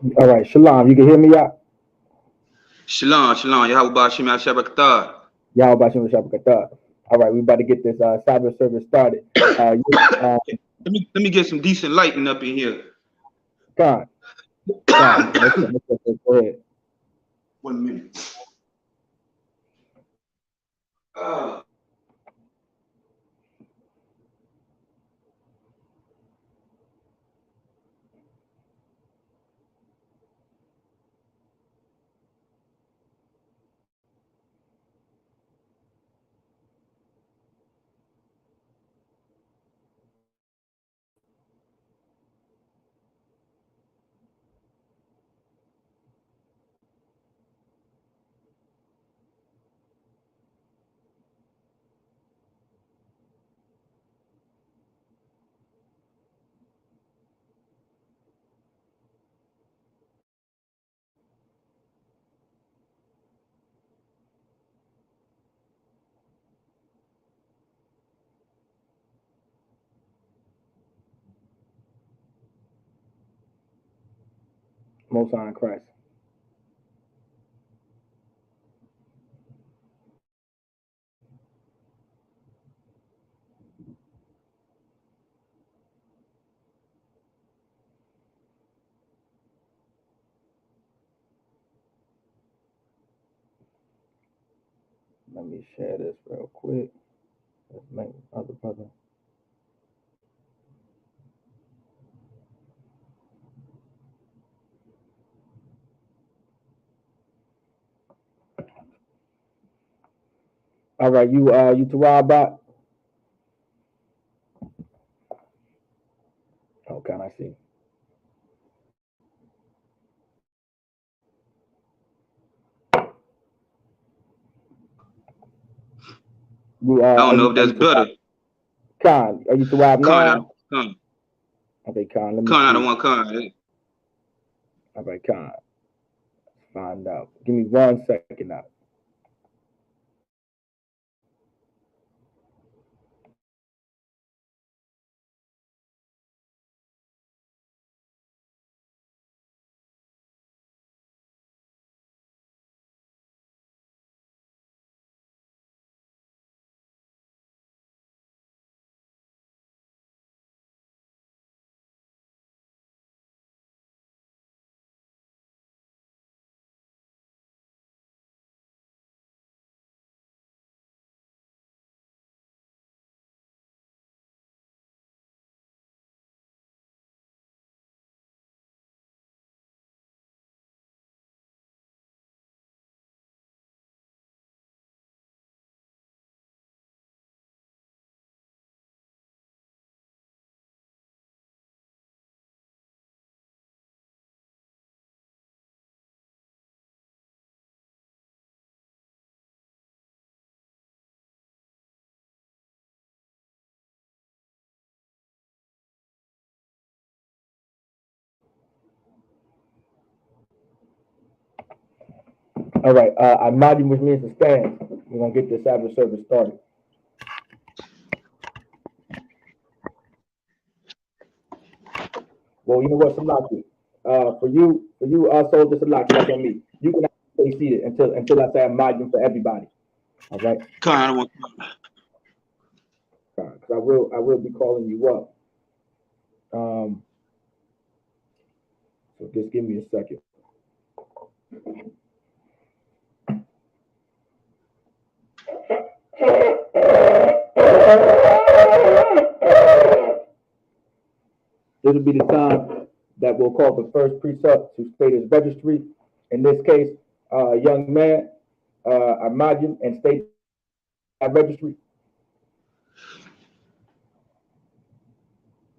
All right, Shalom, you can hear me out? Shalom, shalom. Yahweh Shem Shabbat. Y'all about to All right, we about to get this Sabbath service started. Uh, Let me get some decent lighting up in here. God, God, go ahead. 1 minute. Uh, Most High in Christ. Let me share this real quick. Let's make other brother. All right, you Tawabot. Oh, can I see? You I don't know if are that's you Tawab? better. Khan, are you Tawab now? Con, Okay, Khan, let me con out of see. one con. All right, Khan, let's find out. Give me 1 second now. All right, I'm nodding with me to stand. We're gonna get this Sabbath service started. Well, you know what, Salaki? For you, soldier Salaki, that's on me. You can stay seated until I say I'm nodding for everybody. All right, Con out of one. because I will be calling you up. Um, so just give me a second. This will be the time that we'll call the first precept to state his registry. In this case, young man, imagine and state that registry.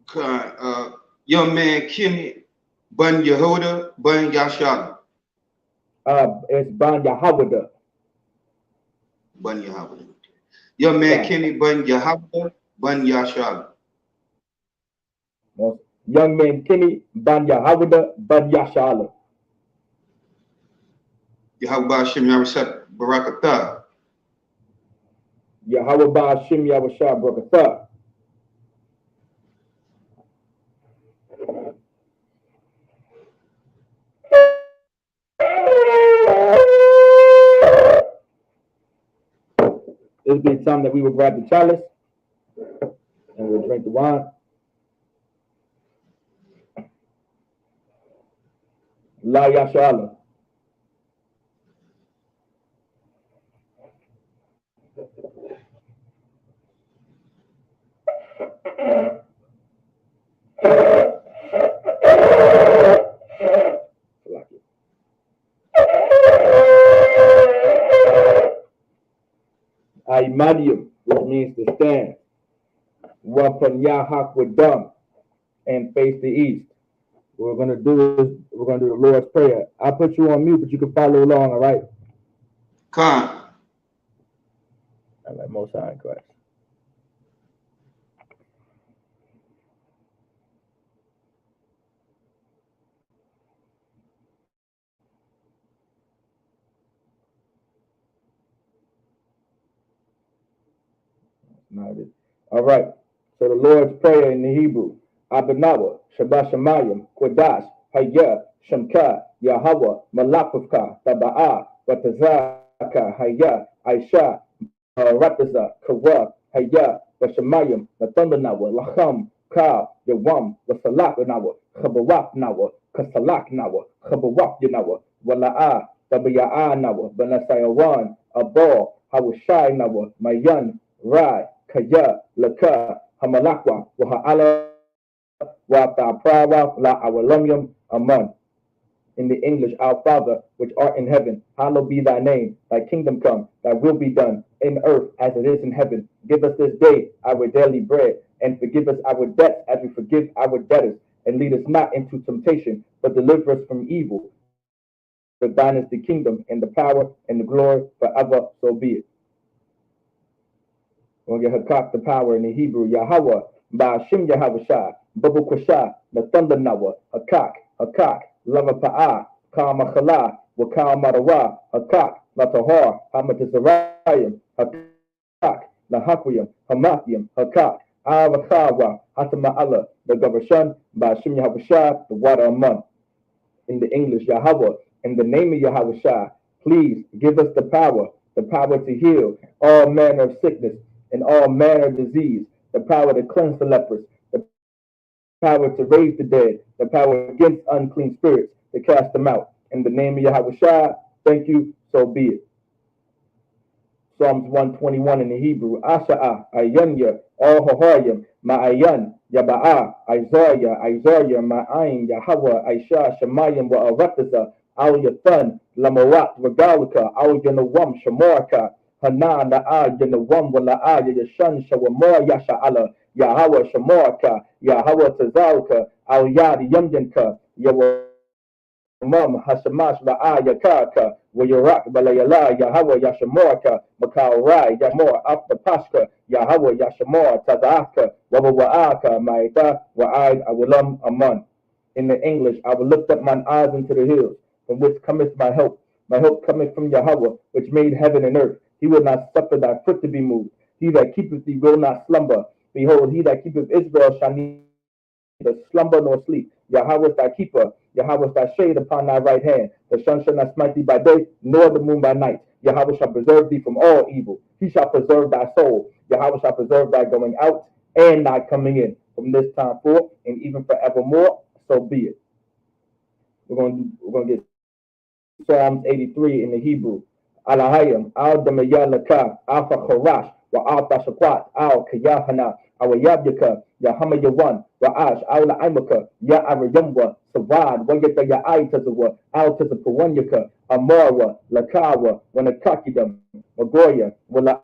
Con, young man Kimmy Bun Yehuda Bun Yashab. It's Ban Yahawada. Bun Yahweh. Young man Kimmy Bun Yahweh Bun Yashab. Young man Kenny Ban Yahawada Ban Yashala. Yahweh Shem Barakatah. Yahweh Ba Shim Yahweh Brakatha. This be the time that we will grab the chalice and we'll drink the wine. La Yashala. Aimadium, which means to stand. Wapan Yahak with dumb and face the east. What we're gonna do is we're gonna do the Lord's Prayer. I'll put you on mute, but you can follow along, all right? Khan. All right, Most High in Christ. All right. So the Lord's Prayer in the Hebrew. Abanawa, Shabbat Shemayim, Kodash, Hayah, Shemka, Yahweh, Malakufka, Taba'a, Watazaka, Hayah, Aisha, Rataza, Kawa, Hayah, Washemayim, Natundanawa, Lacham, Ka, Yawam, Wasalakanawa, Chabawak Nawa, Kasalak Nawa, Chabawak Yanawa, Wala'a, Tabaya'a Nawa, Banasayawan, Abor, Hawashai Nawa, Mayan, Rai, Kaya, Laka, Hamalakwa, Waha'ala, Wata Prawa, La Awalumyum, Aman. In the English, Our Father, which art in heaven, hallowed be thy name. Thy kingdom come, thy will be done, in earth as it is in heaven. Give us this day our daily bread, and forgive us our debts as we forgive our debtors. And lead us not into temptation, but deliver us from evil. For thine is the kingdom, and the power, and the glory, forever, so be it. We're going to get Hakak, the power in the Hebrew. Yahweh, Ba'ashim Yahweh Shah, Babu Kwasha, the thunder Nawa, Hakak, Lava Pa'a, Ka Machala, Wakal Marawa, Hakak, Latahar, Hamatazarayim, Hakak, Lahakwiyam, Hamathiyam, Hakak, Avakawa, Hatama'ala, the Gavashan, Ba'ashim Yahweh Shah, the water Aman. In the English, Yahweh, in the name of Yahweh Shah, please give us the power to heal all manner of sickness and all manner of disease, the power to cleanse the lepers, the power to raise the dead, the power against unclean spirits, to cast them out. In the name of Yahweh Shah, thank you, so be it. Psalms 121 in the Hebrew. Asha'a, Ayanya, All Hohoyam, Ma'ayan, Yaba'a, Isaiah, Ma'ayin, Yahweh, Aisha, Shemayim, Wa'arataza, Al Yathan, Lamarat, Regalika, Al Yanawam, Shamoraka, Hana, Na'a, Yanawam, Wala'a, Yashan, Shawamor, Yasha'ala, Yahweh, Shamoraka, Yahweh, Tazalka, Al Yad, Yamjanka, Yahweh. Mum Hashamash Ba'a Yakaka, Wayarak Balayala, Yahweh Yashamoraka, Makao Rai, Yamor After Pashka, Yahweh Yashamor, Tazaka, Wawaaka, Maida, Wa'id, Awilam Aman. In the English, I will lift up mine eyes into the hills, from which cometh my help. My help cometh from Yahweh, which made heaven and earth. He will not suffer thy foot to be moved. He that keepeth thee will not slumber. Behold, he that keepeth Israel shall neither slumber nor sleep. Yahweh is thy keeper. Yahweh is thy shade upon thy right hand. The sun shall not smite thee by day, nor the moon by night. Yahweh shall preserve thee from all evil. He shall preserve thy soul. Yahweh shall preserve thy going out and thy coming in from this time forth and even forevermore. So be it. We're going to get Psalms 83 in the Hebrew. Alahayim, al damayalaka, alpha kharash, wa alpha shakwat, al kayahana, awayabyaka, yahama yawan, wa ash, al aimaka, ya arayamwa, savad, wayata ya aitazawa, al tazapawanyaka, amara, lakawa, wanakakidam, magoya, wala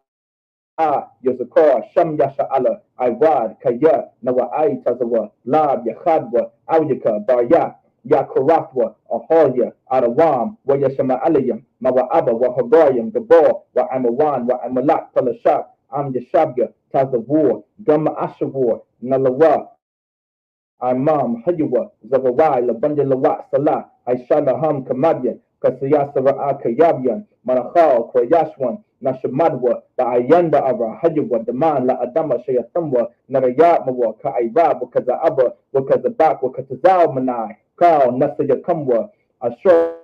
Yazakar, Sham Yasha'ala, Iwad, Kaya, Nawa'ai Tazawa, Lab, Yahadwa, Awyaka, Barya, Yakuratwa, Aholia, Arawam, Wayashama Aliyam, Mawa'aba, Wahagayam, Gabor, Wa Amawan, Wa Amalak, Palashak, Am Yashabga, Tazawar, Gamma Ashavor, Nalawa, Imam, Haywa, Zawawai, Labanja Lawat, Salah, Aishala Ham Kamadian, Kasayasara Kayabian, Manachal, Krayashwan, Nashamadwa, Ayanda Ara, Haywa, Daman, La Adama, Shayasamwa, Narayatmawa, Kaira, Wakazaaba, Wakazabak, Wakazal Manai, Kal, Nasayakamwa, Ashur.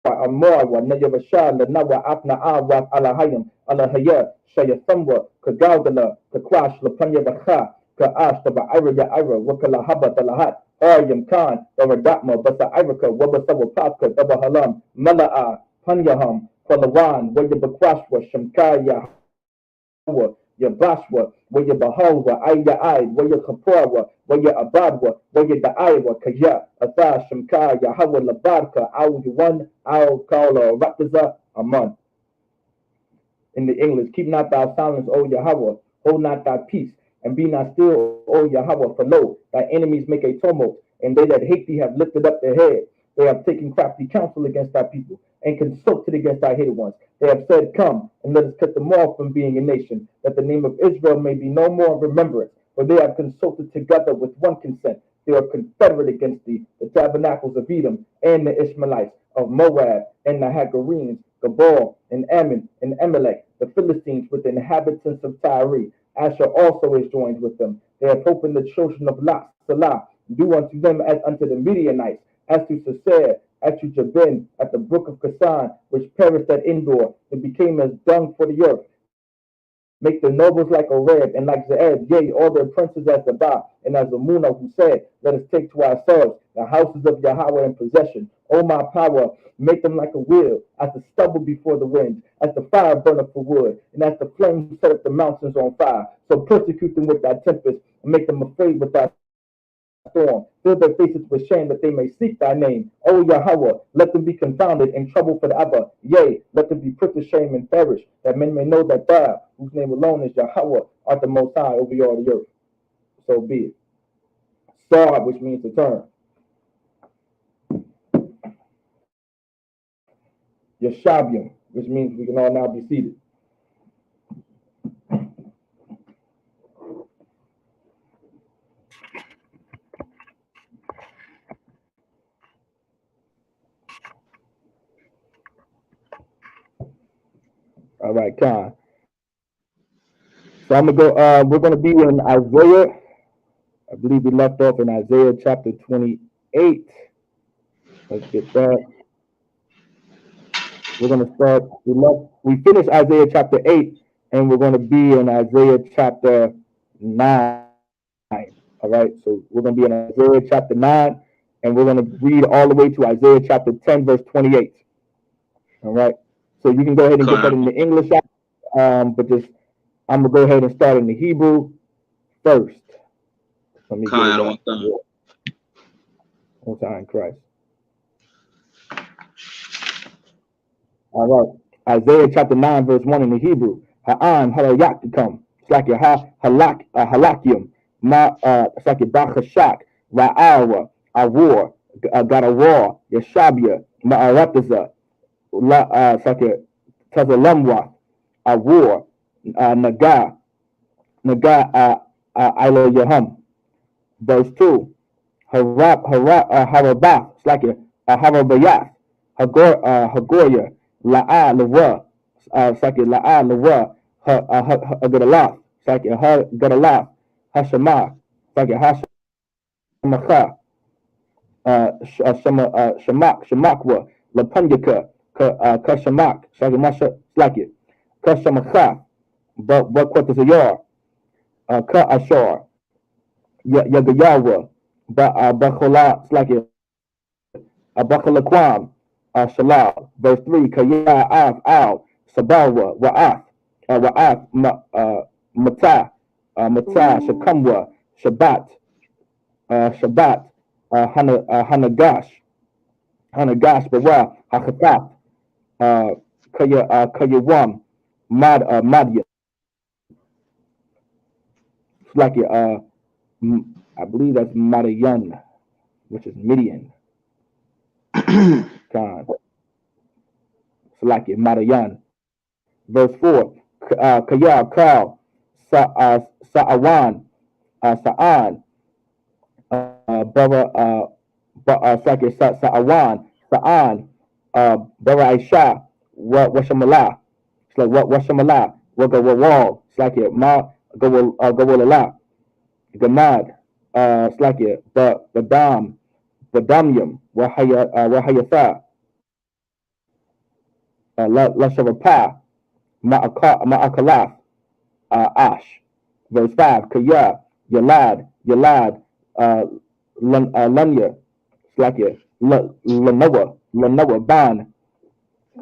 Amor wa Nayavasha, Lanawa Apna Awa Alahayam, Alahaya, Shayasamba, Kagaudala, Kakwash, Lapanya Vacha, Kaash, the Ira Ira, Wakala Haba, Dalahat, Aryam Khan, the Radatma, Basa Iraka, Wabasawa Paska, Dabahalam, Mala'a, Panyaham, Palawan, Wayabakashwa, Shamkaya, your Bashwa, where your Bahawa, Aya Ai, where your Kaporawa, where your Abadwa, where your Daiwa, Kaya, Atha, Shamka, Yahawa, Labarka, Al Yuan, Al Kala, Rakaza, Aman. In the English, keep not thy silence, O Yahweh, hold not thy peace, and be not still, O Yahweh, for lo, thy enemies make a tumult, and they that hate thee have lifted up their head. They have taken crafty counsel against thy people, and consulted against thy hated ones. They have said, come, and let us cut them off from being a nation, that the name of Israel may be no more in remembrance. For they have consulted together with one consent. They are confederate against thee, the tabernacles of Edom, and the Ishmaelites, of Moab, and the Hagarenes, Gabal, and Ammon, and Amalek, the Philistines with the inhabitants of Tyre. Asher also is joined with them. They have opened the children of Lot, Salah, do unto them as unto the Midianites, as to Sisera, as to Jabin, at the brook of Kasan, which perished at Endor, and became as dung for the earth. Make the nobles like Oreb and like Zeeb, yea, all their princes as Zabah, and as Amunah, who said, let us take to ourselves the houses of Yahweh in possession. O my power, make them like a wheel, as the stubble before the wind, as the fire burneth for wood, and as the flame set up the mountains on fire. So persecute them with thy tempest, and make them afraid with thy storm. Fill their faces with shame that they may seek thy name. O Yahweh, let them be confounded and troubled forever. Yea, let them be put to shame and perish, that men may know that thou, whose name alone is Yahweh, art the most high over all the earth. So be it. Sar, which means to turn. Yeshabium, which means we can all now be seated. All right, Khan. So I'm gonna go. We're gonna be in Isaiah. I believe we left off in Isaiah chapter 28. Let's get that. We're gonna start. We finished Isaiah chapter 8, and we're gonna be in Isaiah chapter 9. All right. So we're gonna be in Isaiah chapter 9, and we're gonna read all the way to Isaiah chapter 10, verse 28. All right. So you can go ahead and get that in the English, but just I'm gonna go ahead and start in the Hebrew first. Let me get it up. One time, Christ. All right. Isaiah chapter 9, verse 1 in the Hebrew. Ha'an halayakikum. It's like a halakium. It's like a bachashak. Ra'awa. Awar. Garawar. Yashabia. Ma'arataza. It's like a tazalamwa. Awar. Naga. Naga. Ilo Yaham. Verse 2. Harabath. It's like a harabayah. Hagoria. La'a Lawa, Saki La'a Lawa, Gadalaf, Saki Gadalaf, Hashama, Saki Hashamacha, Shamakwa, Lapanyaka, Kashamak, Saki Masha, Slaki, Kashamacha, but what quarters a yard, Ka Ashar, Yagayawa, Bakola, Slaki, Bakalaquam, Shalal, verse 3, Kaya Av Al, Sabawa, Wa'af, Mata, Shakamwa, Shabbat, Hanagash, Bawa, Hakatap, Kayawam, Madya. It's like I believe that's Madayan, which is Midian. God. Salaki, Madayan. Verse 4, Kayab, Kal, Sa'awan, Sa'an, Saki, Sa'awan, Sa'an, Bara Aisha, Washamala. It's like Washamala, Wagawal, it's like it, Gawalala, Gamad, it's like it, Badam, Badamium, Wahayatha. Lashavapa, Ma'akalaf, Ash. Verse 5, Kaya, Yalad, uh, Lunya, Slakia, Lanoa, Ban,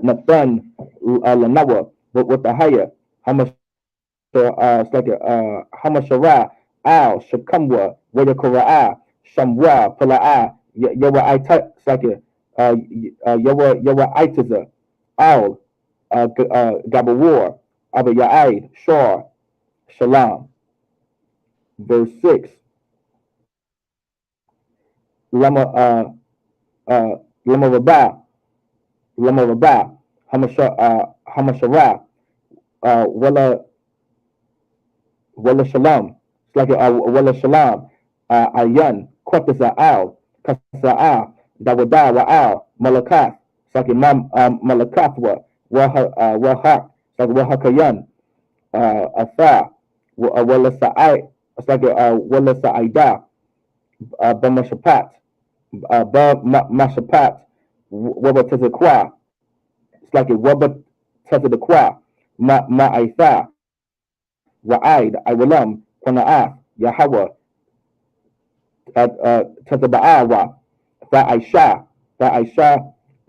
Nathan, Lanoa, with the higher, Hamashara, Al, Shakamwa, Wayakura, Shamwa, Pala'a, Yawa Ita, Slakia, Yawa Itaza, Al, Gabawar, Abba Ya'id, Shor, Shalom. Verse 6, Lama, Lama Rabah, Hamashara, Wala, Wala Shalom, it's like Wala Shalom, Ayan, Kwatasa Al, Kasa'a, Dawada Wa'al, Malakat, it's like Malakatwa, Wahak, it's like Wahakayan, Asa, Wala Sa'ai, it's like Wala Sa'ida, Bamashapat, Mashapat, Waba Tazakwa, it's like a Waba Tazakwa, Ma'aitha, Wa'id, Iwalam, Qana'ah, Yahweh, Tazaba'awa, Fa'aisha,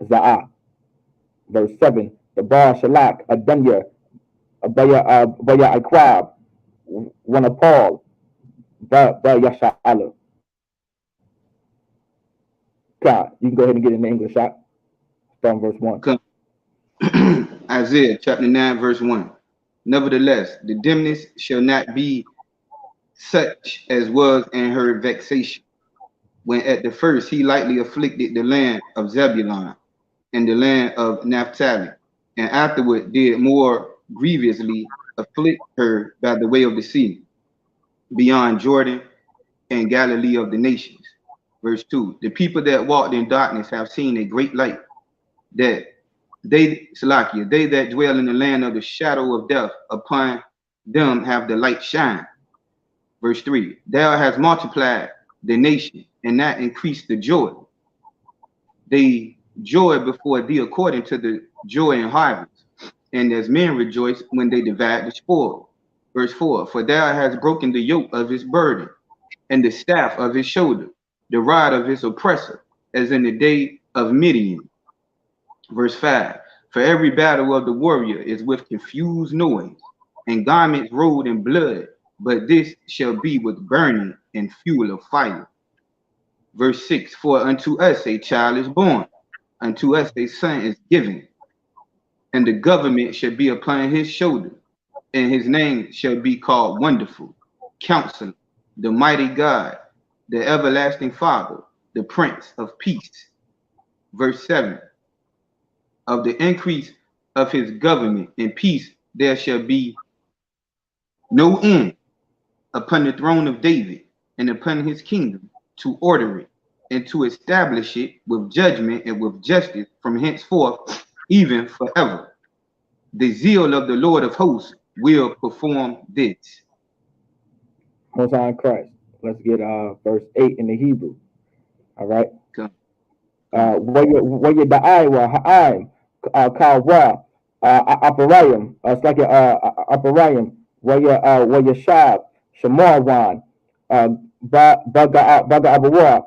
Za'ah. Verse 7, the Bar Shalak, Adunya, Baya Iqab, Wanapal, Ba Yasha'ala. God, you can go ahead and get in the English shot. From verse 1. Isaiah chapter 9, verse 1. Nevertheless, the dimness shall not be such as was in her vexation, when at the first he lightly afflicted the land of Zebulun and the land of Naphtali, and afterward did more grievously afflict her by the way of the sea, beyond Jordan and Galilee of the nations. Verse 2, the people that walked in darkness have seen a great light, that Salakia, they that dwell in the land of the shadow of death, upon them have the light shine. Verse 3, thou hast multiplied the nation and not increased the joy. They joy before thee according to the joy in harvest, and as men rejoice when they divide the spoil. Verse 4, for thou hast broken the yoke of his burden, and the staff of his shoulder, the rod of his oppressor, as in the day of Midian. Verse 5, for every battle of the warrior is with confused noise, and garments rolled in blood, but this shall be with burning and fuel of fire. Verse 6, for unto us a child is born, unto us a son is given, and the government shall be upon his shoulder, and his name shall be called Wonderful, Counselor, the Mighty God, the Everlasting Father, the Prince of Peace. Verse 7, of the increase of his government and peace there shall be no end upon the throne of David and upon his kingdom, to order it and to establish it with judgment and with justice from henceforth, even forever. The zeal of the Lord of hosts will perform this. Most High in Christ. Let's get verse 8 in the Hebrew. All right. Come, Waya Da'aiwa Ha'aim Kawa Aparayim. It's like Aparayim. Waya Shab Shamarwan Baga Abawa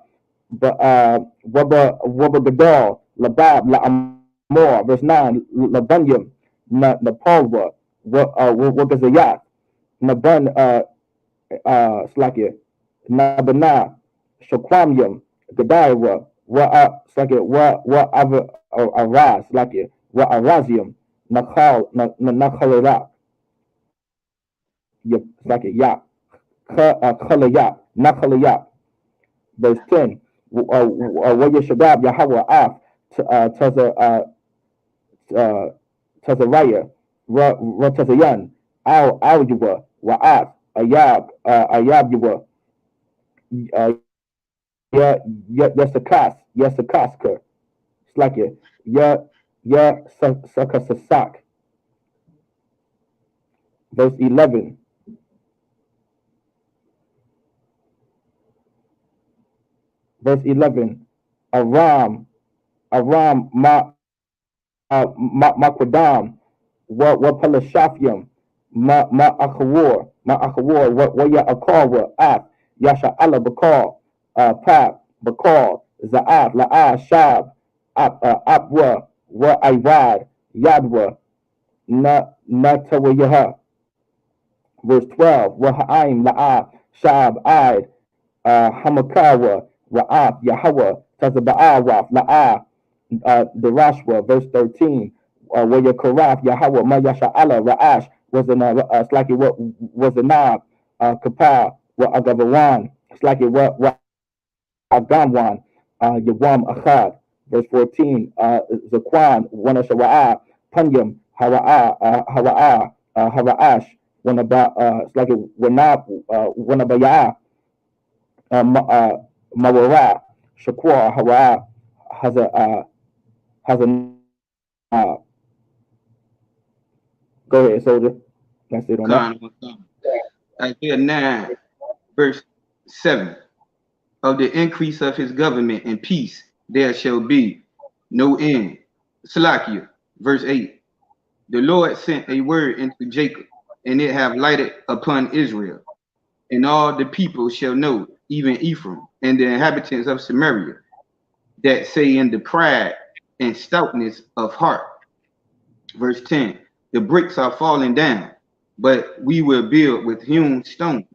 Waba Gadol Labab La Amor. Verse 9, Labunyam Napalwa Wagazayat Naban Slakia Nabana Shakwamyam Gadiwa wa Araz Slakia wa Arazium Nakhalala Slakia Ya Khalaya Nakhalaya. Verse 10, Waya Shabab Yahweh Af Tazariah Ratazayan Al Yuwa Wa'af Ayab Yuwa Yasakaska. It's like Sakasasak. Verse 11. Verse 11. Aram Ma Makwadam, wa Palashafyam, ma Akawar, wa ya Akawa, Af, Yasha Allah Bakal, Pap, Bakal, Zaat, La'a, Shab, Apwa, wa Ivad, Yadwa, na Tawayaha. Verse 12, wa Ha'aim, La'a, Shab, Id, Hamakawa, Ra'af, Yahweh, Tazaba'awaf, La'a, Derashwa, verse 13, where your Karaf, Yahweh, Mayasha Allah, Ra'ash, was an slaki what was a knob, Kapal, wa Agavawan, slaki what Agamwan, Yawam Achad, verse 14, Zakwan, Wanashawa'a, Punyam, Hawa'ash, slaki Wanab, Wanabaya, Mawara, Shakwa, Hawa, has a go ahead, soldier. That's it on that. Con, Isaiah 9, verse 7. Of the increase of his government and peace there shall be no end. Salakia, verse 8. The Lord sent a word into Jacob, and it have lighted upon Israel. And all the people shall know, even Ephraim, and the inhabitants of Samaria, that say in the pride and stoutness of heart. Verse 10. The bricks are falling down, but we will build with hewn stones.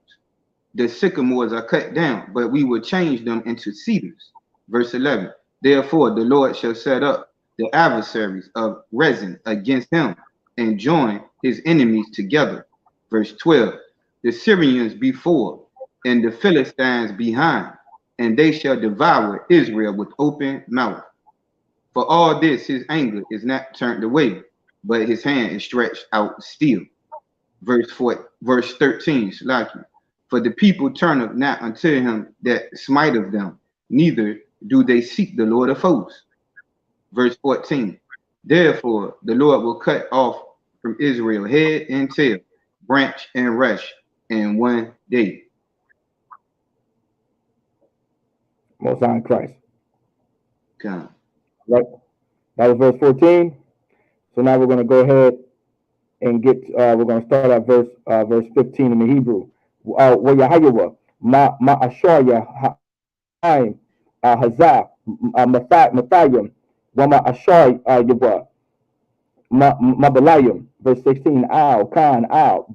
The sycamores are cut down, but we will change them into cedars. Verse 11. Therefore the Lord shall set up the adversaries of Rezin against him, and join his enemies together. Verse 12. The Syrians before, and the Philistines behind, and they shall devour Israel with open mouth. For all this his anger is not turned away, but his hand is stretched out still. Verse 13, Shalaki. For the people turneth not unto him that smiteth them, neither do they seek the Lord of hosts. Verse 14. Therefore the Lord will cut off from Israel head and tail, branch and rush in one day. Most High in Christ. Come. Right. That was verse 14. So now we're going to go ahead and get. We're going to start at verse 15 in the Hebrew. Wa Yahayawa ma Ashaya Ha'aim Hazah Mathayim wa ma Ashar Yawa Mabalayim. Verse 16. Al Khan Al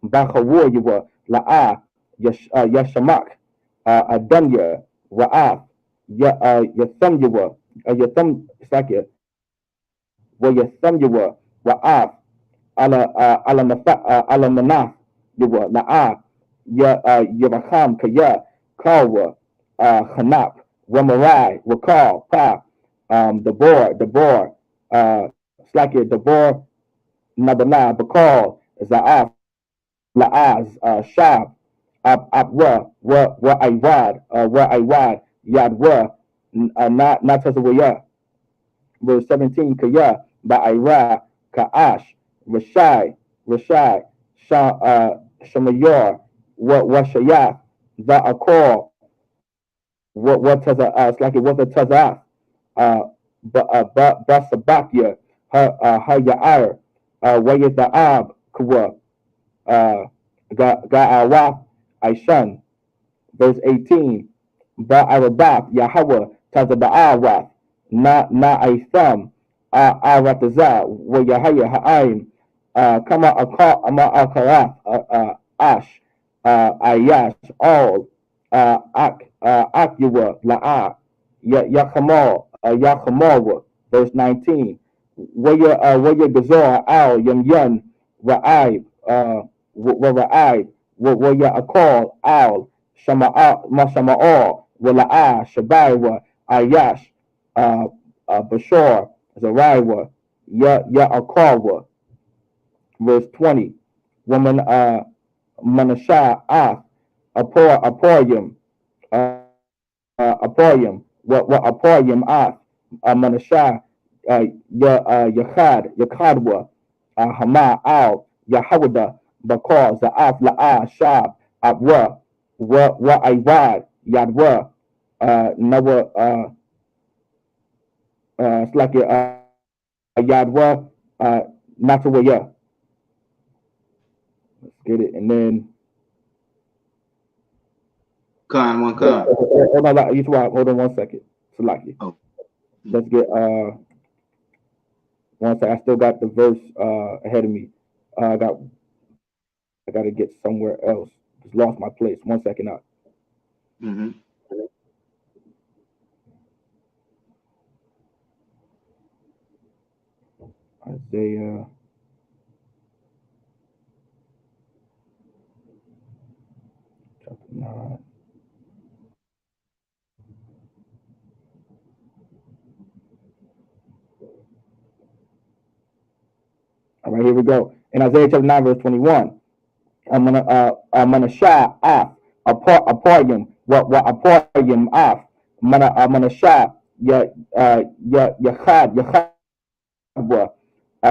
Bachawar Yawa La'a Yashamak Adunya Ra'af Yatham Yawa Yatham Sakia wa Yatham Yawa Ra'af ala manaf yawa la'a yabacham kaya kawa hanap wamarai wakal pa the boar slaki the boar nabala bakal zaaf laaz shab wa aiwad yad na tasawaya. Verse 17, Kaya, Ba'ira, Ka'ash, Rashai, Shamayar, Washayaf, Za'akor, what it's like it was a Tazaf, Basabakia, Yair, Wayata'ab, Kwa, Ga'awaf, Aishan. Verse 18, Ba'arabaf, Yahweh, Tazaba'awaf, na Aitham, Arataza, wa Yahya Ha'aim, Kama Akaraf, Ash, Ayash, all, Akywa, La'a, Yachamawa, verse 19. Waya Gazor, Al, Yun, Ra'aib, Ra'aib, Waya Akal, Al, Mashama'al, Wala'a, Shabaiwa, Ayash, Bashar, Zariwa, Akawa, verse 20. Woman Manashah, Aporium, Aporium, what Aporium, Manashah, Yakadwa, Hama, Al, Yahawada, Bakar, Za'af, La'a, Shab, Abwa, wa Ivad, Yadwa, Nawa, it's like Yadwa, Natawaya. Let's get it. And then, Con. hold on, hold on 1 second. Salaki. Oh. Let's get, one second. I still got the verse ahead of me. I got to get somewhere else. Just lost my place. 1 second out. Mm-hmm. Isaiah. Chapter 9. All right, here we go. In Isaiah chapter 9, verse 21, I'm gonna shy af aparyum what aparyum af. I'm gonna shy yachadwa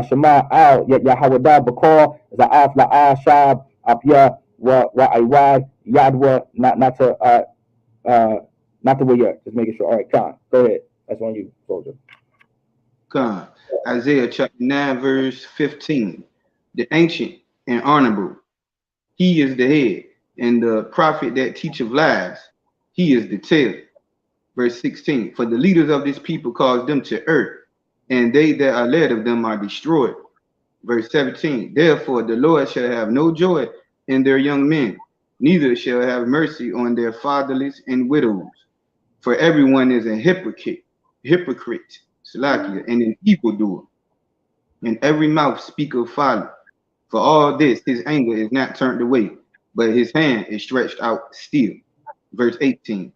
Shema al Yahawada Bakar Zaaf La Shab Apia wa Iwad Yadwa uh not to where you're just making sure. All right, Khan, go ahead. That's on you, soldier. Con. Isaiah chapter 9, verse 15. The ancient and honorable, he is the head, and the prophet that teacheth lies, he is the tail. Verse 16. For the leaders of this people cause them to err, and they that are led of them are destroyed. Verse 17. Therefore the Lord shall have no joy in their young men, neither shall have mercy on their fatherless and widows. For everyone is a hypocrite, Salakia, and an evildoer, and every mouth speaketh folly. For all this, his anger is not turned away, but his hand is stretched out still. Verse 18.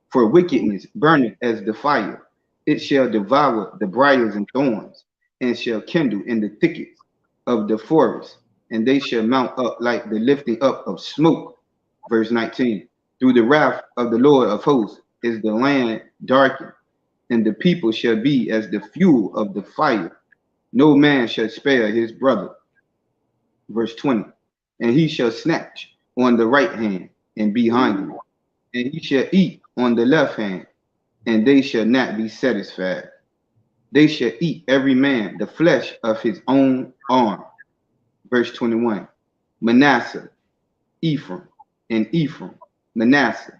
For wickedness burneth as the fire, it shall devour the briars and thorns, and shall kindle in the thickets of the forest, and they shall mount up like the lifting up of smoke. Verse 19. Through the wrath of the Lord of hosts is the land darkened, and the people shall be as the fuel of the fire. No man shall spare his brother. Verse 20. And he shall snatch on the right hand and be hungry, and he shall eat on the left hand, and they shall not be satisfied. They shall eat every man the flesh of his own arm. Verse 21. Manasseh, Ephraim, and Ephraim, Manasseh,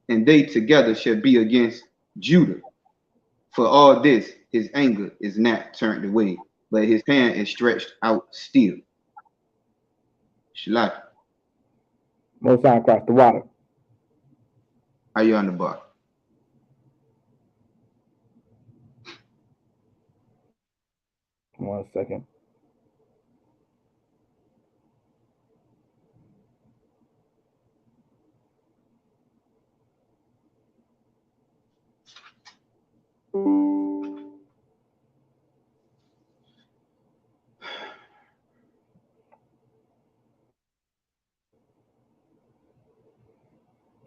and they together shall be against Judah. For all this, his anger is not turned away, but his hand is stretched out still. Shalaki. Most High across the water. Are you on the bar? 1 second.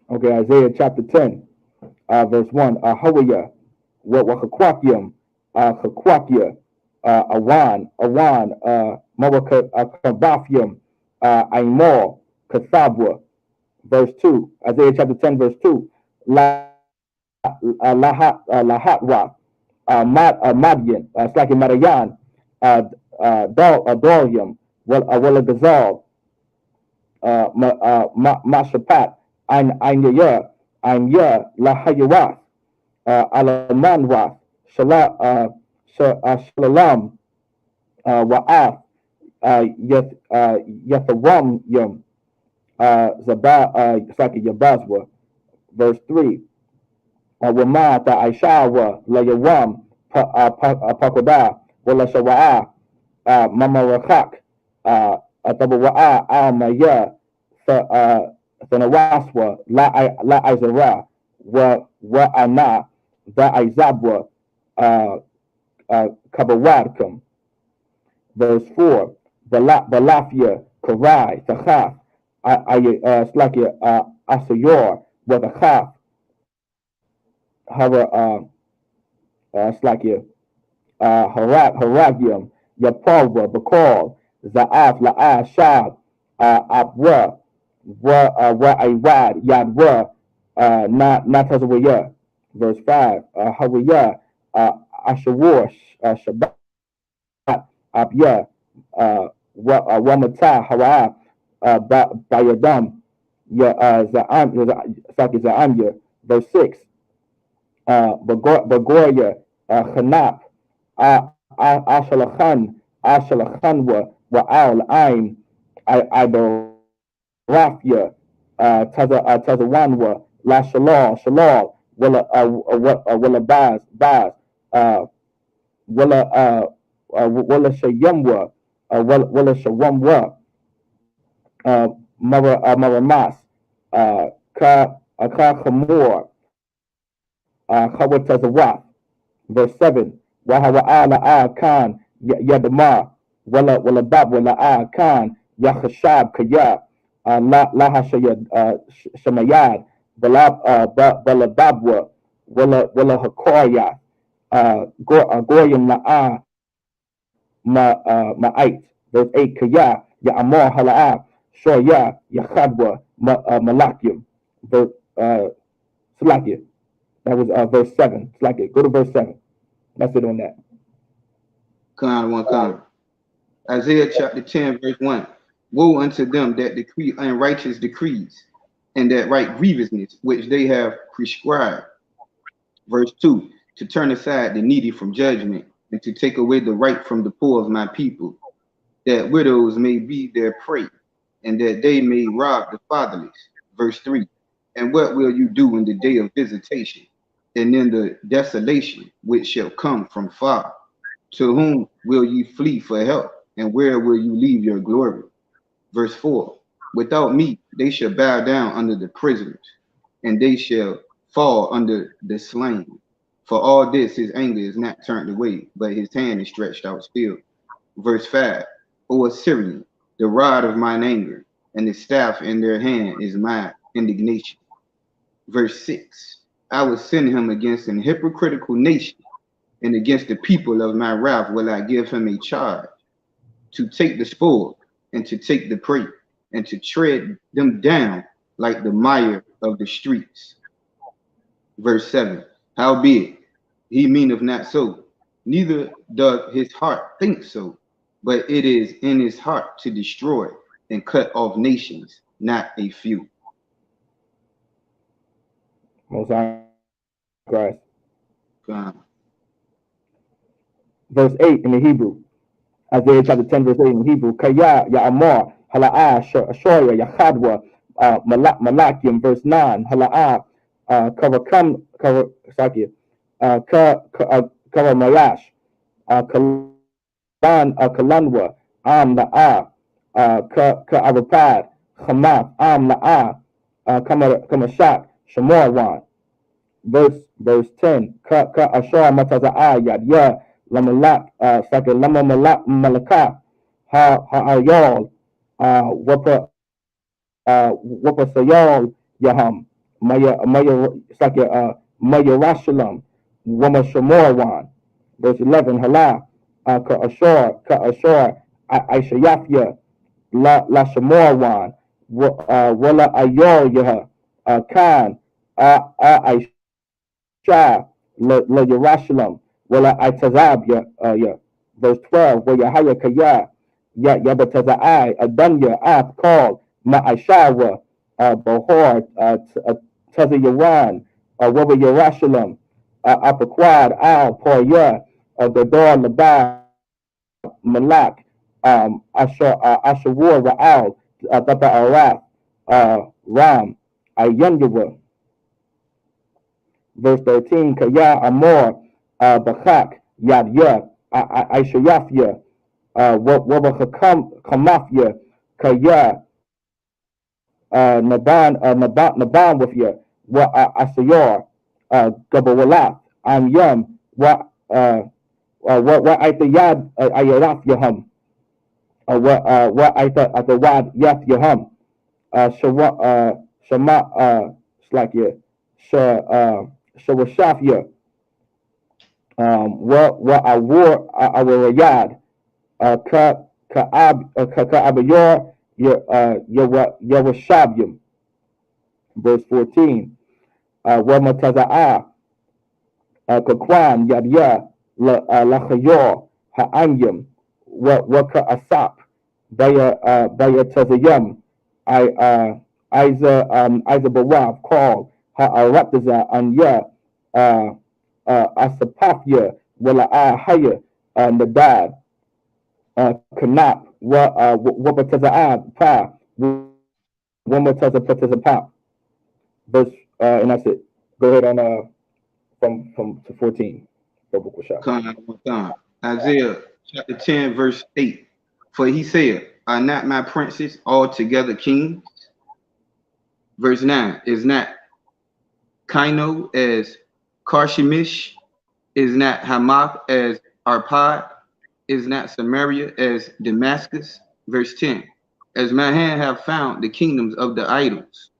Okay, Isaiah chapter 10, verse 1. Hawaya, Wakakwakium, Kakwakia, Awan, Mawakabathium, Aimor, Kathabwa. Verse 2. Isaiah chapter 10, verse 2. Lahatwa, Madian, Slaki Madayan, Dorium, Gazal, Mashapat, Ein Anya, Lahayawath, Alamanwath, Shalalam, Wa'af, Yatharam Yum, Saki Yabazwa. Verse 3. Wamata Aishawa, Layawam, Pakoda, Wala Shawa'a, Mamarakak, Atabawa'a, Amaya, Thanawaswa, La Izara, Wa Ana, Da Izabwa, Kabawadkam. Verse 4. Balafia, Karai, Tachaf, Slakia, Asayor, Watachaf, Hara, Slakia, Haragium, Yapalwa, Bakal, Zaaf, La'a, Shab, Abwa, Wa Iwad, Yadwa, Natazawaya. Verse 5. Hawaya, Ashawar, Shabbat. Abya, Wamata, Hawa, Bayadam, Zaamya, verse 6, Bagoria, Hanap, Ashalachanwa, Wa'al, Ain, Ibarafia, Tazawanwa, La Shalal, Willa Baz, uh, Willa Shayamwa, Willa Shawamwa, Maramas, Ka Kamor, Kawatazawat, verse 7, Wahawa'ala Khan, Yadama, Walla Bab, Walla Khan, Yahashab Kaya, Lahashaya Shamayad, Balababwa, Walla Hakoya, Goyim Ma'ait, verse 8, Kaya, Ya'amor Hala'a, Shoya, Yachadwa, Malakim, verse, Slakia. That was verse 7. Slakia. Go to verse 7. That's it on that. Con. Isaiah chapter 10, verse 1. Woe unto them that decree unrighteous decrees, and that write grievousness which they have prescribed. Verse 2. To turn aside the needy from judgment, and to take away the right from the poor of my people, that widows may be their prey, and that they may rob the fatherless. Verse 3. And what will you do in the day of visitation, and in the desolation which shall come from far? To whom will you flee for help, and where will you leave your glory? Verse 4. Without me they shall bow down under the prisoners, and they shall fall under the slain. For all this his anger is not turned away, but his hand is stretched out still. Verse 5. O Assyrian, the rod of mine anger, and the staff in their hand is my indignation. Verse 6. I will send him against an hypocritical nation, and against the people of my wrath will I give him a charge, to take the spoil, and to take the prey, and to tread them down like the mire of the streets. Verse 7. Howbeit, he meaneth not so, neither doth his heart think so, but it is in his heart to destroy and cut off nations, not a few. Most High Christ. Con. Verse 8 in the Hebrew. Isaiah chapter 10, verse 8 in the Hebrew. Kaya, Ya'amar, Hala'a, Shoya, Yachadwa, Malakim, verse 9. Hala'a, Karakam, Sakia, Karamayash, Kalanwa, La'a, Arapad, Hamath, La'a, Kamashak, Shamorwan. Verse 10. Ka Ashar Mataza'a Yad Ya Lamalak Lama Malaka Ayol Wapa Sayol Yaham Maya Rashalam Wama Shamorwan. Verse 11. Hala Ka Ashar Aishayafya La Shamorwan Wala Ayol Yaha Khan Shah, La Yerushalayim, Wala Itazab, verse 12, where Yahya Kaya, Yabatazai, Adanya, Ab, called, Ma'ashawa, Bahor, Tazayawan, Waba Yerushalayim, Apaquad, Al, Poya, Gador, Labab, Malak, Ashawar, Ra'al, Tapa Arath, Ram, Ayanyawa, verse 13, Kaya Amor, Bakak, Yad Ya, Aishayafya, Wabakam Kamafya, Kaya, Naban with ya, Wa Asayor, Gabawalat, Am Yam, Wa Aitayad Ayaraf Yaham, Wa Aitawad Yaf Yaham, Shama, Slakia, Shawashafya, wa Awarayad, Ka'abayor, Yawashabyam, verse 14, wa Mataza'a, Kakwan, Yadya, Lachayor, Ha'anyam, what ka asap baya tazayam I Isa Bawab called ha arataza anya uh asapafya wala haya nadad kanap wa batazaab pa one more pop verse and that's it. Go ahead on from to 14. Con. Isaiah chapter 10, verse 8. For he said, are not my princes altogether kings? Verse 9. Is not Kino as Karshemish? Is not Hamath as Arpad? Is not Samaria as Damascus? Verse 10. As my hand have found the kingdoms of the idols,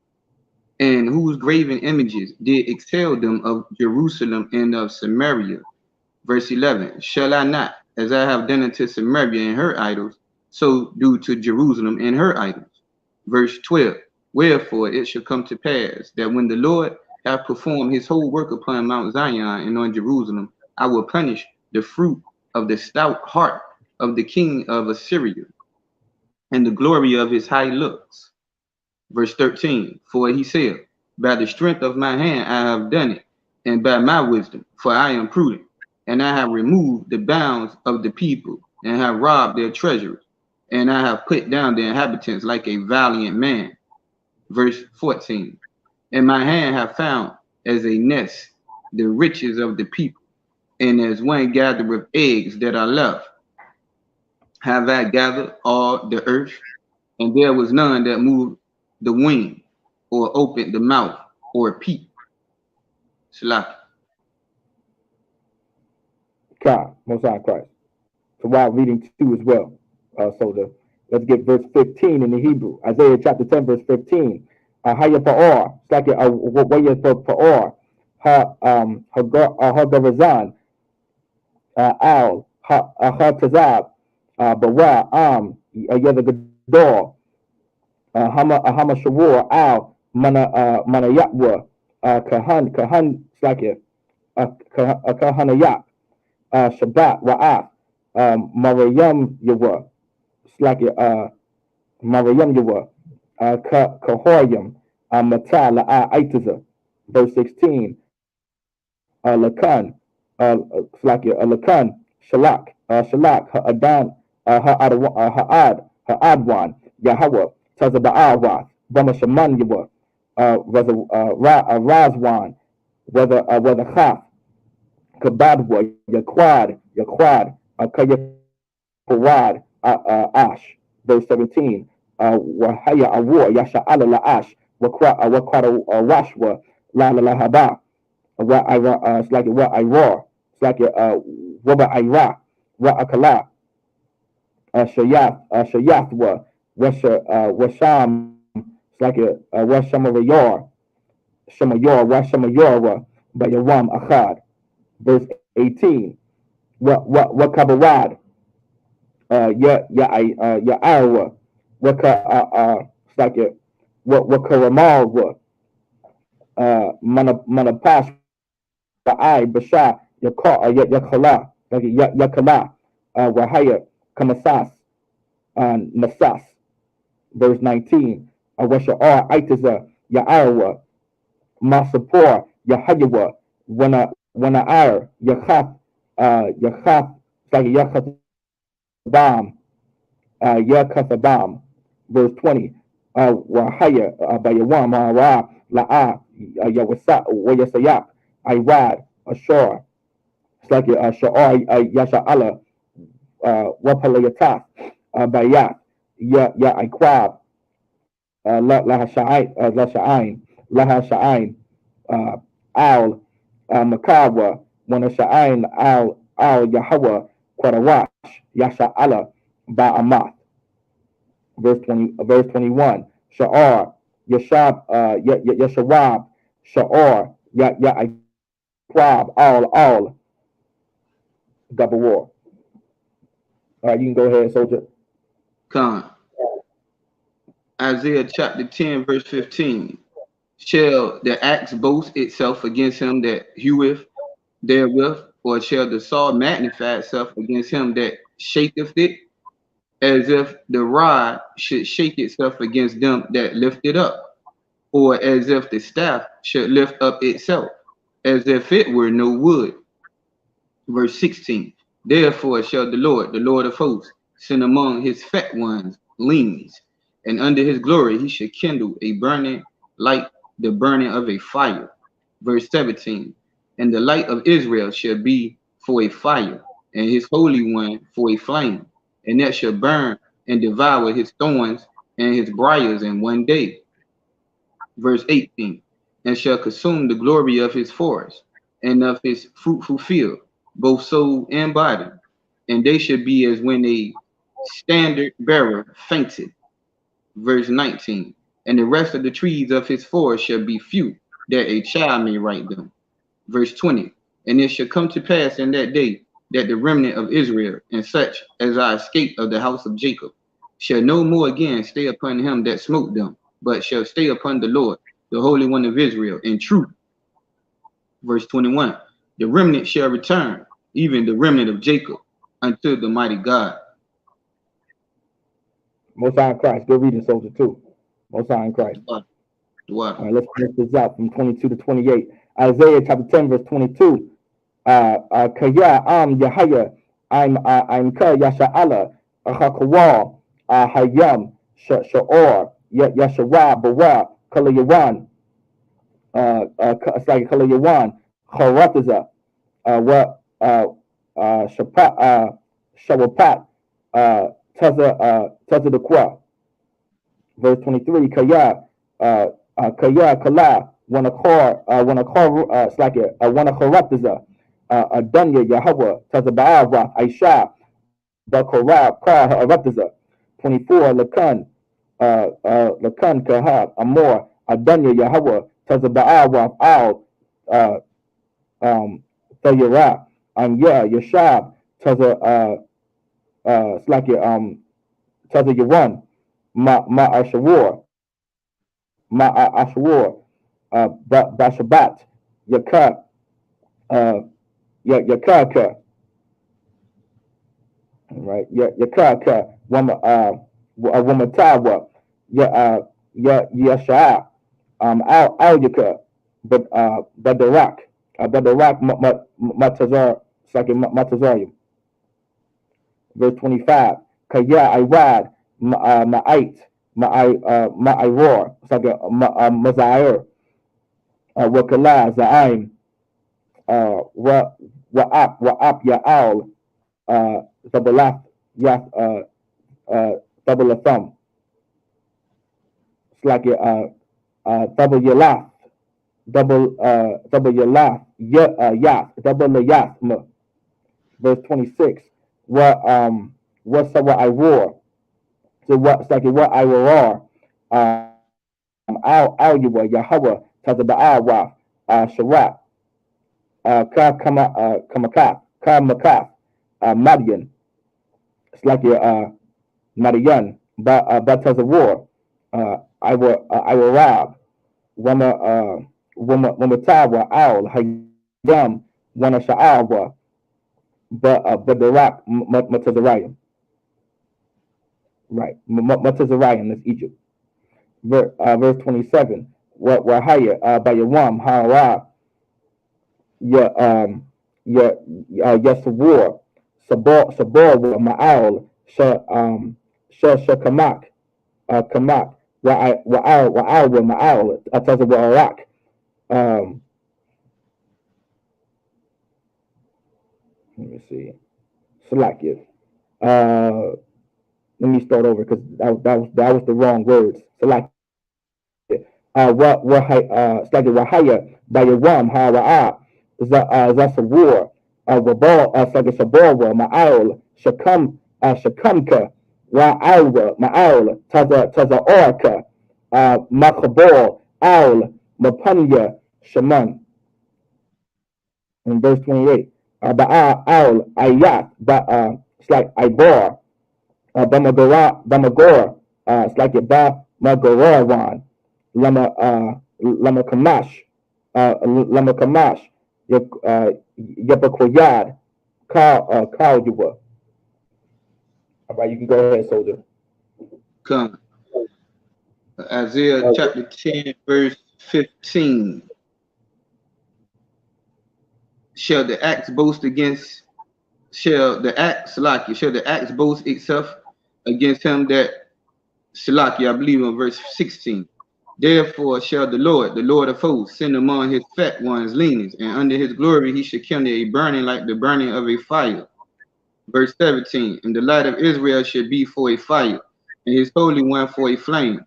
and whose graven images did excel them of Jerusalem and of Samaria. Verse 11, shall I not, as I have done unto Samaria and her idols, so do to Jerusalem and her idols? Verse 12, wherefore it shall come to pass that when the Lord hath performed his whole work upon Mount Zion and on Jerusalem, I will punish the fruit of the stout heart of the king of Assyria and the glory of his high looks. Verse 13, for he said, by the strength of my hand I have done it, and by my wisdom, for I am prudent, and I have removed the bounds of the people, and have robbed their treasures, and I have put down the inhabitants like a valiant man. Verse 14, and my hand have found as a nest the riches of the people, and as one gathereth eggs that are left, have I gathered all the earth, and there was none that moved the wing, or opened the mouth, or peeped. Salaki. God, Most High Christ. So while reading two as well. Let's get verse 15 in the Hebrew. Isaiah chapter 10, verse 15. Haya pa'or. It's like a waya pa'or. Ha garazan. Al. Ha tazab. Bawa. Yada gador. Hama shawur. Al. Mana yatwa. Kahan. It's like a kahanayak. Shabbat wa'af. Mariam Yawa. It's like Mariam Yawa. Kahoyam. Mata la'a aitaza. Verse 16. Lakan. It's like Lakan. Shalak. Shalak. Ha'adan. Ha'adwan. Yahweh. Tazaba'awath. Bama Shaman Yawa. Razwan. Whether Chaf. Kabadwa, Yaquad, Kayafawad, Ash, verse 17, Wahaya Awar, Yasha Ala La Ash, Wakwada Washwa, La La La Haba, it's like what I roar, it's like Waba Ira, Wa Akala, Shayathwa, Washam, it's like Washamayor, Washamayora, Bayawam Achad, verse 18. What kabarad ya arwa what it's like what karamal manapash I basha yakala like yakala wahaya kamasas nasas verse 19 washa itaza ya arwa masapor ya hayawa when I Yakhaf, it's like Yakhabam, Yakhabam, verse 20, Wahaya, Bayawam, Ra, La'a, Yawasa, Wayasayak, Irad, Ashor, it's like Sha'ar, Yasha Allah, Wapalayataf, Bayat, Ya Iqab, Laha Sha'ain, Al, Makawa, Wana Sha'ain, Al Yahweh, Quadawash, Yasha Allah, Ba'amath, verse 21, Sha'ar, Yashab, Yasharab, Sha'ar, Iqab, all, double war. All right, you can go ahead, soldier. Con. Isaiah chapter 10, verse 15. Shall the axe boast itself against him that heweth therewith, or shall the saw magnify itself against him that shaketh it? as if the rod should shake itself against them that lift it up, or as if the staff should lift up itself, as if it were no wood. Verse 16. Therefore shall the Lord of hosts, send among his fat ones leanness, and under his glory he shall kindle a burning like the burning of a fire. Verse 17. And the light of Israel shall be for a fire, and his holy one for a flame, and that shall burn and devour his thorns and his briars in one day. Verse 18. And shall consume the glory of his forest and of his fruitful field, both soul and body. And they should be as when a standard bearer fainted. Verse 19. And the rest of the trees of his forest shall be few, that a child may write them. Verse 20. And it shall come to pass in that day that the remnant of Israel, and such as are escaped of the house of Jacob, shall no more again stay upon him that smote them, but shall stay upon the Lord, the Holy One of Israel, in truth. Verse 21. The remnant shall return, even the remnant of Jacob, unto the mighty God. Most High in Christ. Good reading, soldier, too. Most High in Christ. All right, let's finish this out from 22 to 28. Isaiah chapter 10, verse 22. Kaya Yahaya, I'm Ka Yasha'ala, Hakawal, Hayam, Sha'or, Yashawah, Bawa, Kalayawan, Kalayawan, Harataza, what Shawapat, Taza the Kwa. Verse 23, Kaya, Kaya Kala, it's like one Harataza, Dunya Yahweh, Taza Aisha, Bakorab, Ka Harataza. 24, Lakan Kahab, Amor, Adanya Yahweh, Tazaba'awaf Al, Thayera, yeah, Yashab, it's like Taza Yawan, Ashawar, Bashabat, Yaka, Yakaka, right? Yakaka, Wamatawa, Yasha, Al Yaka, but the rock Matazar, it's like Matazarium. Verse 25, Kaya Iwad, Ma'ait, Ma'iror, it's like a Mazair, Wakala, Za'im, Wa'ap Ya'al, Zabalaf, Yaf, double a thumb. It's like double your laugh, double your laugh, yaf, double the yaf. Verse 26. What's what I roar? So what's like what I roar? Al Yahweh, Tazaba'awa, Sharat, Ka Makaf, Madian. It's like your Madian, but Tazawar. I will rob. Wamatawa Al Hayam Wana Sha'awa, but the rock Matazariah. Right. Matazariah, that's Egypt. Verse 27. What higher by your wam hara your Sabor Ma'al Kamak Kamak Wa'al Ma'al Ataza Iraq. Let me see. Salakia. Let me start over because that was the wrong words. Salakia. It's like a wahaya by your wam hara'a. That's a war. Wabal, it's like a sabawa ma'al shakamka wa'alwa ma'al taza orka makabal al mapanya shaman. In verse 28, ba'a al ayat it's like ibar bamagora it's like a ba magorawan lama kamash yabakoyad ka yuba. All right, you can go ahead, soldier. Come. Isaiah chapter 10, verse 15. Shall the axe boast against, shall the axe, Salaki, shall the axe boast itself against him that, Salaki, I believe in verse 16. Therefore shall the Lord of hosts, send among his fat ones leanings, and under his glory he shall kindle a burning like the burning of a fire. Verse 17. And the light of Israel shall be for a fire, and his holy one for a flame,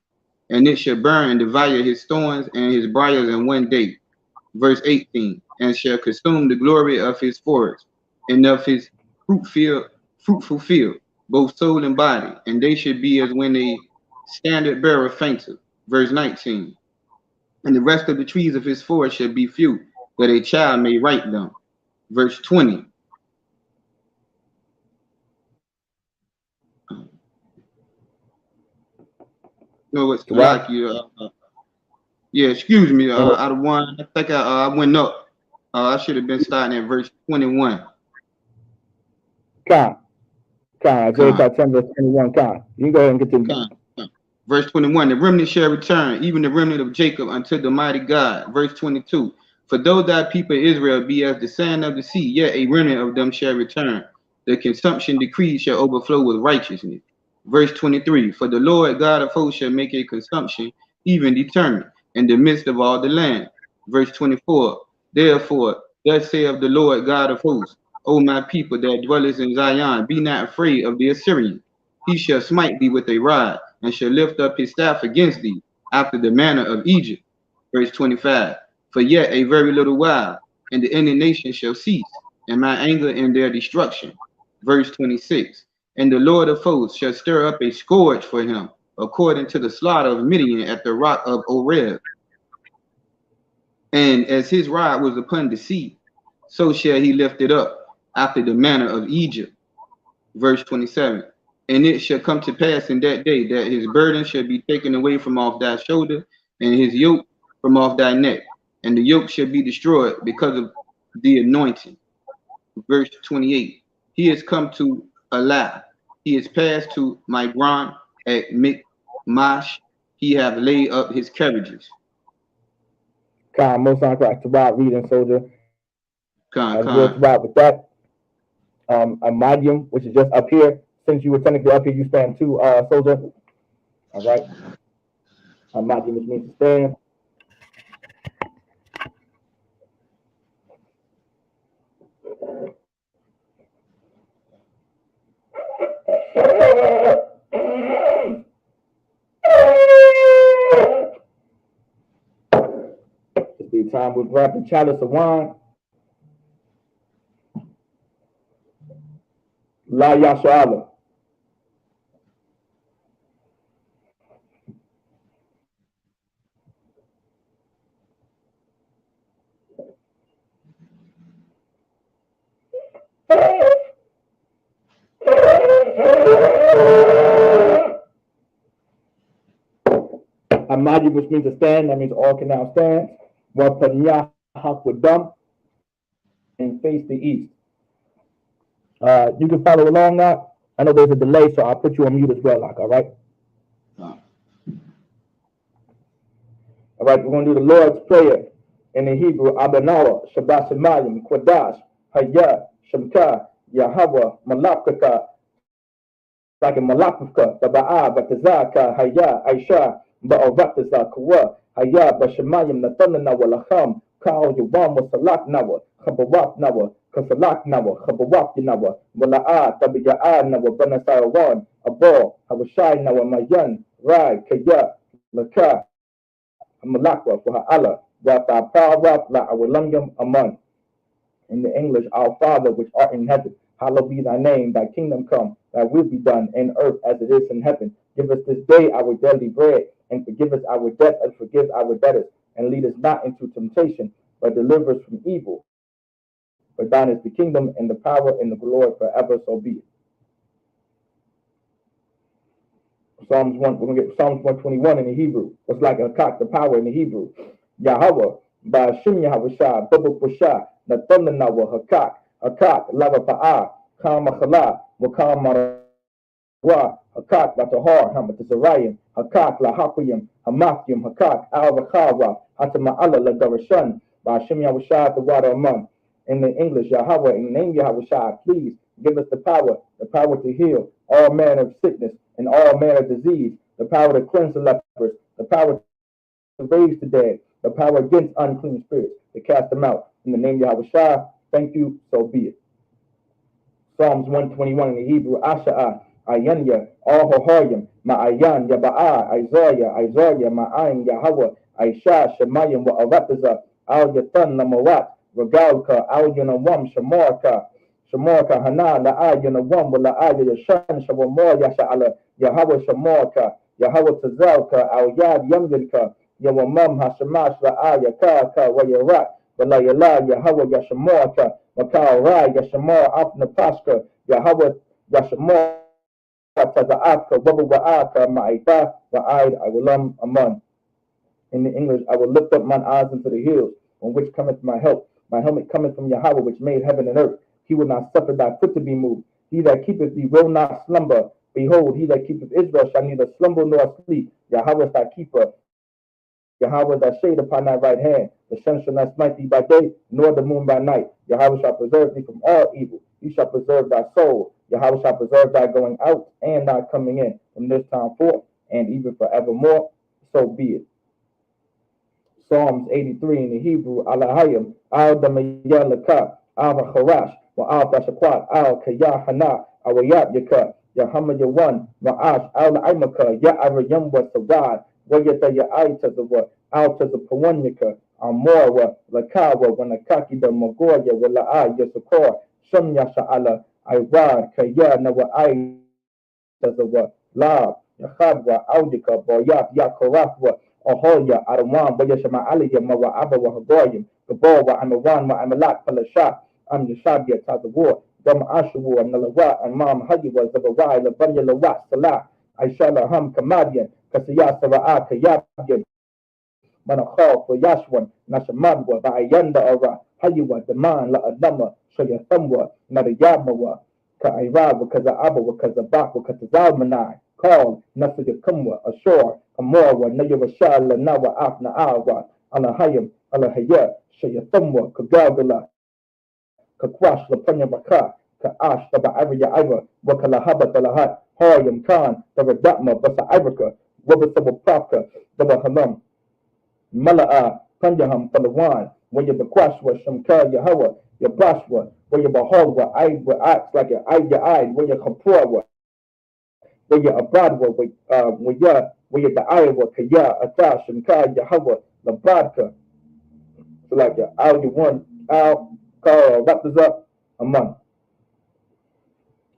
and it shall burn and devour his thorns and his briars in one day. Verse 18. And shall consume the glory of his forest, and of his fruitful field, both soul and body, and they should be as when a standard bearer fainteth. Verse 19. And the rest of the trees of his forest shall be few, that a child may write them. Verse 20. No, it's like you. Yeah, excuse me. Out of one, I think I went up. I should have been starting at verse 21. Isaiah Con, chapter 10, verse 21. You can go ahead and continue. con. Verse 21, the remnant shall return, even the remnant of Jacob, unto the mighty God. Verse 22, for though thy people Israel be as the sand of the sea, yet a remnant of them shall return. The consumption decreed shall overflow with righteousness. Verse 23, for the Lord God of hosts shall make a consumption even determined in the midst of all the land. Verse 24, therefore, thus saith the Lord God of hosts, O my people that dwelleth in Zion, be not afraid of the Assyrian. He shall smite thee with a rod, and shall lift up his staff against thee, after the manner of Egypt. Verse 25. For yet a very little while, and the indignation shall cease, and my anger in their destruction. Verse 26. And the Lord of hosts shall stir up a scourge for him, according to the slaughter of Midian at the rock of Oreb. And as his rod was upon the sea, so shall he lift it up, after the manner of Egypt. Verse 27. And it shall come to pass in that day that his burden shall be taken away from off thy shoulder, and his yoke from off thy neck, and the yoke shall be destroyed because of the anointing. Verse 28. He is come to Allah. He is passed to Migron at Michmash. He have laid up his carriages. Most on correct to Rob reading, soldier. As we'll Con. Rob with that. A medium, which is just up here. Since you were technically up here, you stand too, soldier. All right. A medium, which means to stand. It's the time we'll grab the chalice of wine. La Yasha'Allah. Amadi, which means to stand, that means all can now stand. Wapanya Hakwadam, and face the east. You can follow along now. I know there's a delay, so I'll put you on mute as well, like, all right? All right, we're going to do the Lord's Prayer in the Hebrew. Abanawa, Shabbat Shemayim, Kwadash, Hayah, Shamka, Yahweh, Malakaka, like a Malakaka, Baba'a, Batazaka, Hayah, Aisha, Ba'avataza, Kawa, Hayah, Bashamayim, Nathana, Walaham, Kao, Yavam, Wasalak Nawa, Khabawak Nawa, Kasalak Nawa, Khabawak Nawa, Wala'a, Tabija'a Nawa, Banasarawan, Abo, Hawashai Nawa, Mayan, Rai, Kaya, Laka, Malakwa, for Allah, Wata Pawa, La Awalangam, Aman. In the English, our Father which art in heaven, hallowed be thy name, thy kingdom come, thy will be done in earth as it is in heaven. Give us this day our daily bread, and forgive us our debts and forgive our debtors. And lead us not into temptation, but deliver us from evil. For thine is the kingdom and the power and the glory forever, so be it. Psalms 1, we're going to get Psalms 121 in the Hebrew. It's like a cock, the power in the Hebrew. Yahweh, Ba'ashim Yahweh Shah, Bubba Pusha, Nathana Nawa, Hakak, Hakak, Lava Pa'a, Kama Khala, Wakama Wa, Hakak, Batahar, Hamatazarayim, Hakak, Lahapuyim, Hamathim, Hakak, Al Rakhawa, Hatama'ala, Lagarashan, Bashim Yahushua, the water among. In the English, Yahweh, in the name Yahushua, please give us the power to heal all manner of sickness and all manner of disease, the power to cleanse the lepers, the power to raise the dead, the power against unclean spirits, to cast them out. In the name of Yahushua, thank you, so be it. Psalms 121 in the Hebrew, Asha'a, Ayanya, Ahohoyim, Ma'ayan, Yaba'a, Isaiah, Ma'ayin, Yahweh, Aisha, Shemayim, Wa'arataza, Al Yathan, Namorat, Regalka, Al Yanawam, Shamorka, Hana, La'a Yanawam, La'aya Yashan, Shavamor, Yasha'ala, Yahweh Shamorka, Yahweh Tazalka, Al Yad Yamdilka, Yawamam, Hashamash, La'aya, Ka, Wayarat, Walayala, Yahweh Yashamorka, Makal Rai, Yashamor, Afna Paska, Yahweh Yashamor, Tazaaka, Wabawaaka, Ma'ita, Wa'id, Awalam, Aman. In the English, I will lift up mine eyes into the hills, on which cometh my help. My helmet cometh from Yahweh, which made heaven and earth. He will not suffer thy foot to be moved. He that keepeth thee will not slumber. Behold, he that keepeth Israel shall neither slumber nor sleep. Yahweh is thy keeper. Yahweh is thy shade upon thy right hand. The sun shall not smite thee by day, nor the moon by night. Yahweh shall preserve thee from all evil. He shall preserve thy soul. Yahweh shall preserve thy going out and thy coming in from this time forth and even forevermore. So be it. Psalms 83 in the Hebrew, Alahayim, Al Damayalaka, Al Harash, wa Al Tashakwat, Al Kayahana, Awayat Yaka, Yahama Yawan, Ma'ash, Al Imaka, Ya'arayam wa Sawad, Wayata Ya'aita the Al Tazapawanyaka, Amora, Lakawa, Wanakaki, the Magoya, Wala'a, Yasakor, Sham Yasha'ala, Iwad, Kaya, Nawa, Tazawa, La, Yahadwa, Audika, Boyat, Yakorafwa, Ahoya, Arawan, Bayashama Aliyah, Mawa Abba, Hagoyim, Gabor, Amawan, Amalak, Palasha, Am Yashabia, Tazawar, Dama Ashawar, Nalawa, and Mam Hayiwa, Zabawai, Labanya Lawat, Salah, Aishala Ham Kamadian, Kasiyasa Ra'a, Kayabyan, Manakal, for Yashwan, Nashamadwa, Bayanda Ara, Hayiwa, Daman, La Adama, Shayathamwa, Nadayamawa, Ka'irawa, Kaza'aba, Kazabak, Kazalmanai, called Nasagakumwa, ashore, Amorwa, Nayavashala, Nawa Afna Awa, Alahayim, Alahaya, Shayathamwa, Kagagala, Kakwash, Lapanyamaka, Ka'ash, Taba Ariya Iva, Wakalahaba Talahat, Hoyam Khan, Taradatma, Basa Ibraka, Wabasaba Prapka, Daba Halam, Mala'a, Panjaham, Palawan, where you Bakwashwa, Shamka, Yahawa, Yabashwa, where you Bahalwa, Aidwa, acts like your Aid, where you Kapurwa, where you Abradwa, where you the Iowa, Kaya, Atash, Shamka, Yahawa, Labradka, so like your Al, you one, Al, Carl, Raptors a month.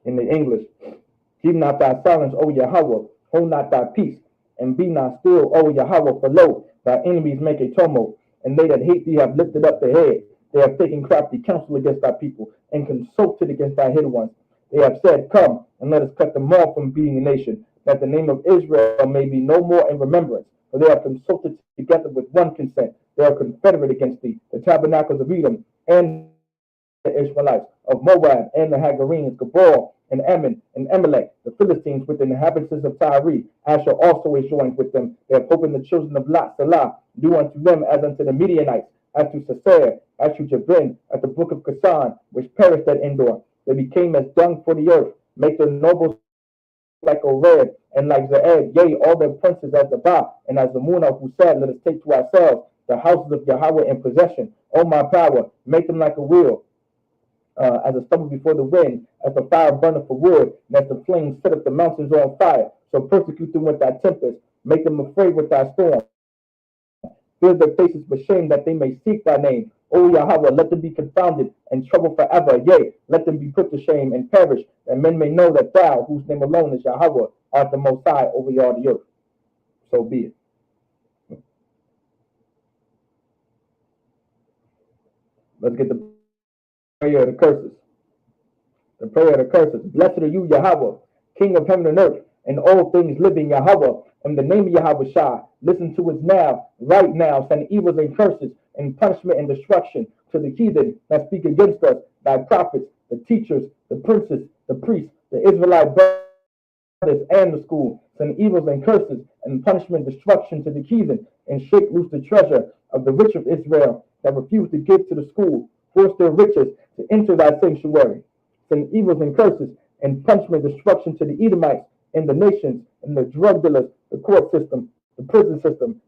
In the English, keep not thy silence, O Yahweh, hold not thy peace, and be not still, O Yahweh, for lo, thy enemies make a tumult, and they that hate thee have lifted up their head. They have taken crafty counsel against thy people, and consulted against thy hidden ones. They have said, come, and let us cut them off from being a nation, that the name of Israel may be no more in remembrance. For they have consulted together with one consent. They are confederate against thee, the tabernacles of Edom, and the Ishmaelites, of Moab, and the Hagarenes, Gabor, and Ammon, and Amalek, the Philistines with the inhabitants of Tyre. Asher also is joined with them. They have opened the children of Lot, Salah, do unto them as unto the Midianites, as to Sisera, as to Jabin, at the brook of Kasan, which perished at Endor. They became as dung for the earth, make their nobles like Ored, and like Zaed, yea, all their princes as the Ba, and as the Muna, who said, let us take to ourselves the houses of Yahweh in possession. O my power, make them like a wheel, as a stubble before the wind, as the fire burneth for wood, and as the flames set up the mountains on fire. So persecute them with thy tempest, make them afraid with thy storm. Fill their faces with shame that they may seek thy name. O Yahweh, let them be confounded and troubled forever. Yea, let them be put to shame and perish, that men may know that thou, whose name alone is Yahweh, art the most high over all the earth. So be it. Let's get the prayer of the curses. The prayer of the curses. Blessed are you, Yahweh, King of heaven and earth, and all things living, Yahweh. In the name of Yahweh Shah, listen to us now, right now, send evils and curses and punishment and destruction to the heathen that speak against us, thy prophets, the teachers, the princes, the priests, the Israelite and the school, send evils and curses and punishment, destruction to the heathen, and shake loose the treasure of the rich of Israel that refuse to give to the school, force their riches to enter thy sanctuary. Send evils and curses and punishment, destruction to the Edomites and the nations and the drug dealers, the court system, the prison system,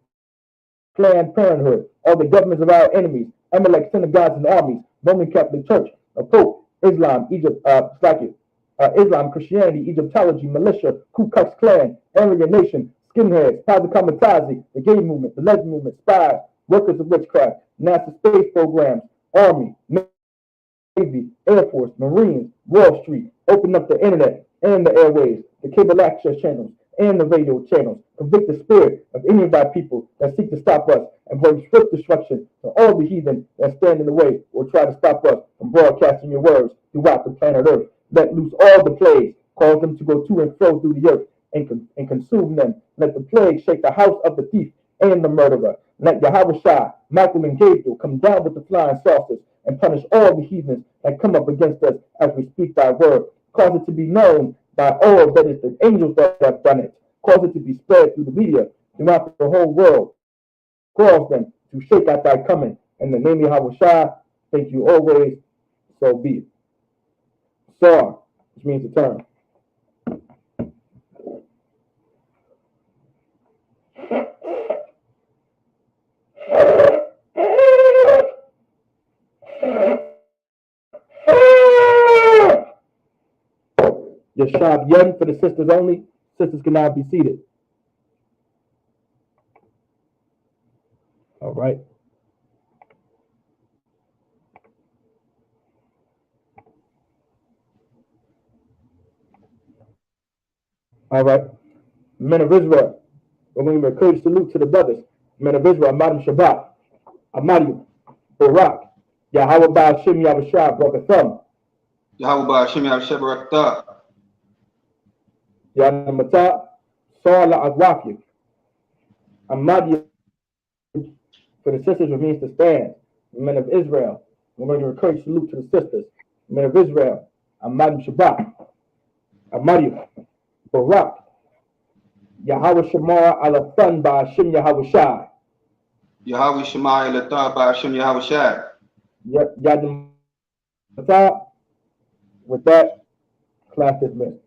Planned Parenthood, all the governments of our enemies, Amalek synagogues and armies, Roman Catholic Church, the Pope, Islam, Islam, Christianity, Egyptology, militia, Ku Klux Klan, Aryan Nation, skinheads, Taza Kamikaze, the gay movement, the lesbian movement, spies, workers of witchcraft, NASA space programs, Army, Navy, Air Force, Marines, Wall Street, open up the internet and the airways, the cable access channels, and the radio channels. Convict the spirit of any of thy people that seek to stop us and bring swift destruction to all the heathen that stand in the way or try to stop us from broadcasting your words throughout the planet Earth. Let loose all the plagues, cause them to go to and fro through the earth and consume them. Let the plague shake the house of the thief and the murderer. Let Yahweh Shai, Michael, and Gabriel come down with the flying saucers and punish all the heathens that come up against us as we speak thy word. Cause it to be known by all that is the angels that have done it. Cause it to be spread through the media throughout the whole world. Cause them to shake at thy coming. In the name of Yahweh Shai, thank you always, so be it. Sar, which means to turn. Yashab Yun for the sisters only. Sisters can now be seated. All right. All right. Men of Israel, we're going to give a courage salute to the brothers. Men of Israel, Madam Shabbat, Amadi, Barak, Yahweh Ba'ashim Yahweh Shai, Brakathum, Yahweh Ba'ashim Yahweh Barakatah. Yanamata, Sala Azwafik, Amadi for the sisters, which means to stand. Men of Israel, we're going to give a courage salute to the sisters. Men of Israel, Amadi Shabbat, Amadi, Barak, Yahweh Shamar Alathan Ba'ashim Yahweh Shai. Yahweh Shema Elatah Ba'ashim Yahweh Shai. Yadam. With that, class dismissed.